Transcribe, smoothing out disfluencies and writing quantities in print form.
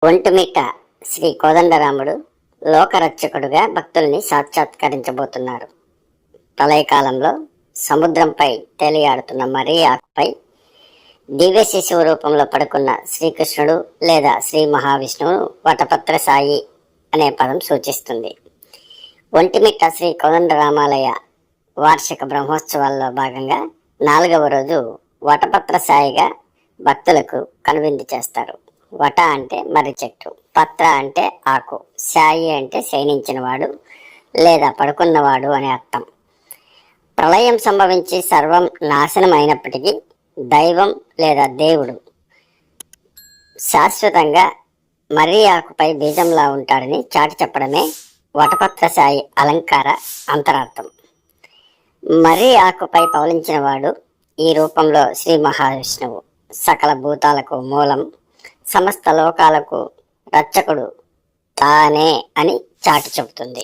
ఒంటిమిట్ట శ్రీ కోదండరాముడు లోకరక్షకుడుగా భక్తుల్ని సాక్షాత్కరించబోతున్నారు. ప్రళయకాలంలో సముద్రంపై తేలియాడుతున్న మరీ ఆకుపై దివ్య శిశువు రూపంలో పడుకున్న శ్రీకృష్ణుడు లేదా శ్రీ మహావిష్ణువు వటపత్ర సాయి అనే పదం సూచిస్తుంది. ఒంటిమిట్ట శ్రీ కోదండరామాలయ వార్షిక బ్రహ్మోత్సవాల్లో భాగంగా 4వ రోజు వటపత్ర సాయిగా భక్తులకు కనువిందు చేస్తారు. వట అంటే మర్రి చెట్టు, పత్ర అంటే ఆకు, సాయి అంటే శయనించినవాడు లేదా పడుకున్నవాడు అని అర్థం. ప్రళయం సంభవించి సర్వం నాశనం అయినప్పటికీ దైవం లేదా దేవుడు శాశ్వతంగా మర్రి ఆకుపై బీజంలా ఉంటాడని చాటి చెప్పడమే వటపత్ర సాయి అలంకార అంతరార్థం. మర్రి ఆకుపై పవలించిన వాడు ఈ రూపంలో శ్రీ మహావిష్ణువు, సకల భూతాలకు మూలం, సమస్త లోకాలకు రక్షకుడు తానే అని చాటి చెబుతుంది.